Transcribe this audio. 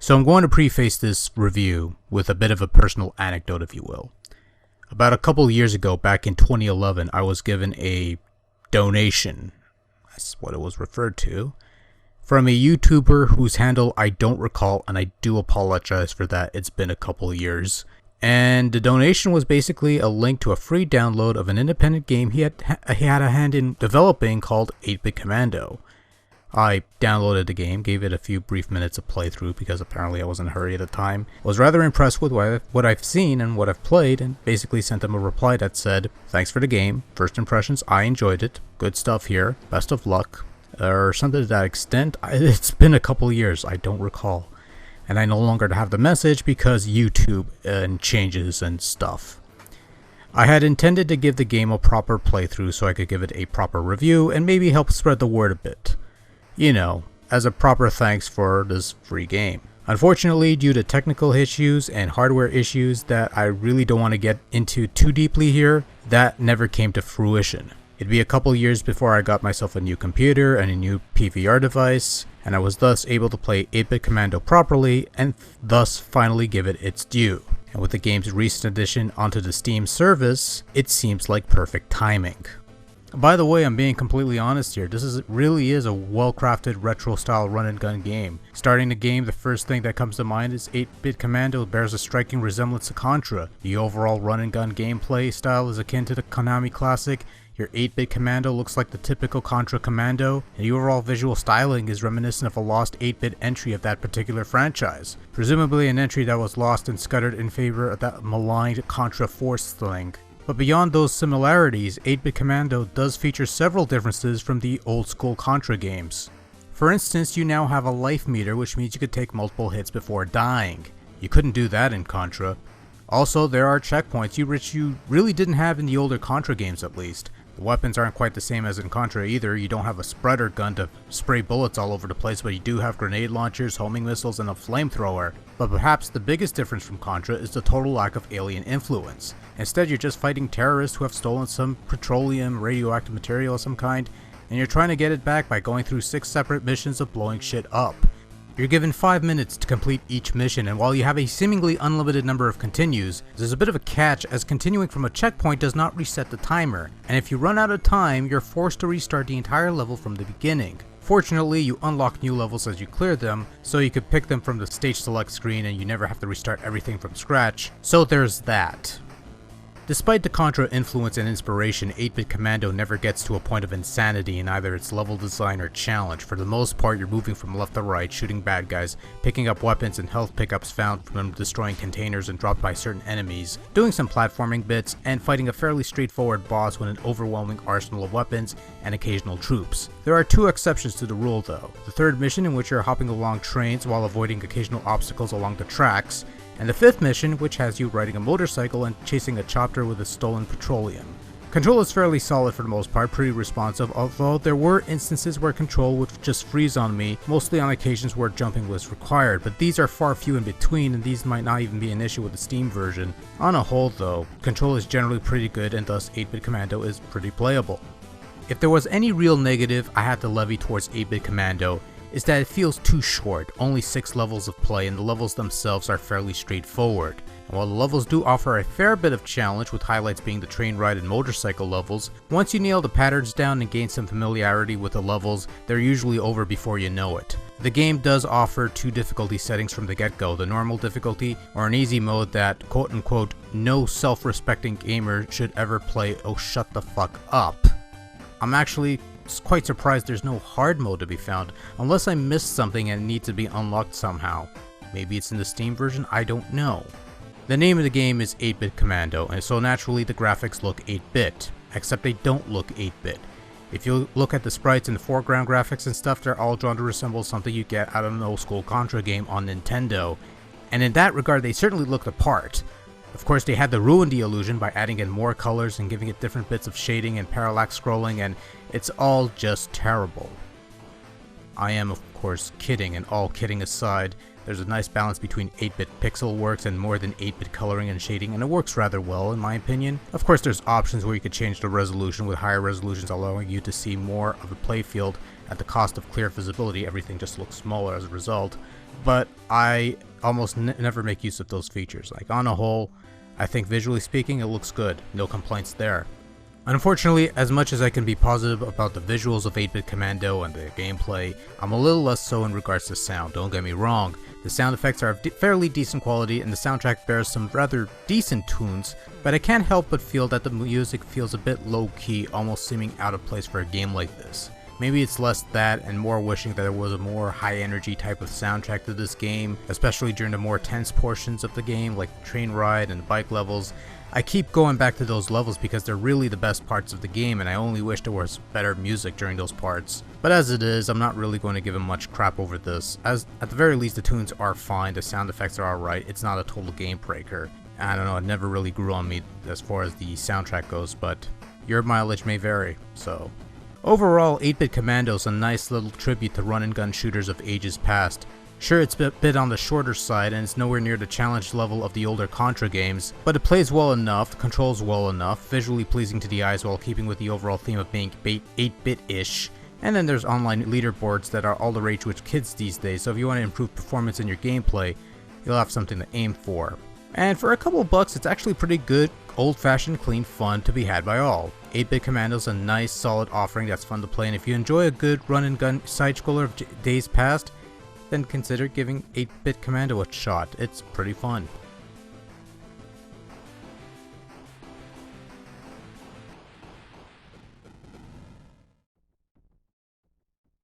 So I'm going to preface this review with a bit of a personal anecdote, if you will. About a couple years ago, back in 2011, I was given a donation, that's what it was referred to, from a YouTuber whose handle I don't recall, and I do apologize for that. It's been a couple years. And the donation was basically a link to a free download of an independent game he had a hand in developing called 8-Bit Commando. I downloaded the game, gave it a few brief minutes of playthrough because apparently I was in a hurry at the time. Was rather impressed with what I've seen and what I've played, and basically sent him a reply that said, "Thanks for the game. First impressions, I enjoyed it. Good stuff here. Best of luck." Or something to that extent. It's been a couple years, I don't recall. And I no longer have the message because YouTube and changes and stuff. I had intended to give the game a proper playthrough so I could give it a proper review and maybe help spread the word a bit. You know, as a proper thanks for this free game. Unfortunately, due to technical issues and hardware issues that I really don't want to get into too deeply here, that never came to fruition. It'd be a couple years before I got myself a new computer and a new PVR device, and I was thus able to play 8-Bit Commando properly and thus finally give it its due. And with the game's recent addition onto the Steam service, it seems like perfect timing. By the way, I'm being completely honest here, this really is a well-crafted retro-style run-and-gun game. Starting the game, the first thing that comes to mind is 8-Bit Commando bears a striking resemblance to Contra. The overall run-and-gun gameplay style is akin to the Konami classic. Your 8-Bit Commando looks like the typical Contra Commando, and the overall visual styling is reminiscent of a lost 8-bit entry of that particular franchise. Presumably an entry that was lost and scuttered in favor of that maligned Contra Force thing. But beyond those similarities, 8-Bit Commando does feature several differences from the old school Contra games. For instance, you now have a life meter, which means you could take multiple hits before dying. You couldn't do that in Contra. Also, there are checkpoints which you really didn't have in the older Contra games at least. The weapons aren't quite the same as in Contra either. You don't have a spreader gun to spray bullets all over the place, but you do have grenade launchers, homing missiles, and a flamethrower. But perhaps the biggest difference from Contra is the total lack of alien influence. Instead, you're just fighting terrorists who have stolen some petroleum, radioactive material of some kind, and you're trying to get it back by going through 6 separate missions of blowing shit up. You're given 5 minutes to complete each mission, and while you have a seemingly unlimited number of continues, there's a bit of a catch as continuing from a checkpoint does not reset the timer, and if you run out of time, you're forced to restart the entire level from the beginning. Fortunately, you unlock new levels as you clear them, so you could pick them from the stage select screen and you never have to restart everything from scratch, so there's that. Despite the Contra influence and inspiration, 8-Bit Commando never gets to a point of insanity in either its level design or challenge. For the most part, you're moving from left to right, shooting bad guys, picking up weapons and health pickups found from destroying containers and dropped by certain enemies, doing some platforming bits, and fighting a fairly straightforward boss with an overwhelming arsenal of weapons and occasional troops. There are 2 exceptions to the rule though. The 3rd mission, in which you're hopping along trains while avoiding occasional obstacles along the tracks, and the 5th mission, which has you riding a motorcycle and chasing a chopper with a stolen petroleum. Control is fairly solid for the most part, pretty responsive, although there were instances where control would just freeze on me, mostly on occasions where jumping was required, but these are far few in between and these might not even be an issue with the Steam version. On a whole though, control is generally pretty good and thus 8-Bit Commando is pretty playable. If there was any real negative I had to levy towards 8-Bit Commando, is that it feels too short, only 6 levels of play, and the levels themselves are fairly straightforward. And while the levels do offer a fair bit of challenge, with highlights being the train ride and motorcycle levels, once you nail the patterns down and gain some familiarity with the levels, they're usually over before you know it. The game does offer 2 difficulty settings from the get-go, the normal difficulty or an easy mode that quote-unquote no self-respecting gamer should ever play. Oh, shut the fuck up. I'm actually quite surprised there's no hard mode to be found, unless I missed something and it needs to be unlocked somehow. Maybe it's in the Steam version, I don't know. The name of the game is 8-Bit Commando, and so naturally the graphics look 8-bit, except they don't look 8-bit. If you look at the sprites and the foreground graphics and stuff, they're all drawn to resemble something you get out of an old school Contra game on Nintendo, and in that regard they certainly look the part. Of course, they had to ruin the illusion by adding in more colors and giving it different bits of shading and parallax scrolling, and it's all just terrible. I am, of course, kidding, and all kidding aside, There's a nice balance between 8-bit pixel works and more than 8-bit coloring and shading, and it works rather well in my opinion. Of course, there's options where you could change the resolution, with higher resolutions allowing you to see more of the playfield at the cost of clear visibility. Everything just looks smaller as a result, but I almost never make use of those features. Like, on a whole, I think visually speaking it looks good, no complaints there. Unfortunately, as much as I can be positive about the visuals of 8-bit Commando and the gameplay, I'm a little less so in regards to sound. Don't get me wrong, the sound effects are of fairly decent quality and the soundtrack bears some rather decent tunes, but I can't help but feel that the music feels a bit low-key, almost seeming out of place for a game like this. Maybe it's less that and more wishing that there was a more high-energy type of soundtrack to this game, especially during the more tense portions of the game like the train ride and the bike levels. I keep going back to those levels because they're really the best parts of the game, and I only wish there was better music during those parts. But as it is, I'm not really going to give him much crap over this, as at the very least the tunes are fine, the sound effects are alright, it's not a total game breaker. I don't know, it never really grew on me as far as the soundtrack goes, but your mileage may vary, so. Overall, 8-bit Commando is a nice little tribute to run-and-gun shooters of ages past. Sure, it's a bit on the shorter side and it's nowhere near the challenge level of the older Contra games, but it plays well enough, controls well enough, visually pleasing to the eyes while keeping with the overall theme of being 8-bit-ish. And then there's online leaderboards that are all the rage with kids these days, so if you want to improve performance in your gameplay, you'll have something to aim for. And for a couple bucks, it's actually pretty good, old-fashioned, clean fun to be had by all. 8-bit Commando's a nice, solid offering that's fun to play, and if you enjoy a good run-and-gun side-scroller of days past, then consider giving 8-bit Commando a shot. It's pretty fun.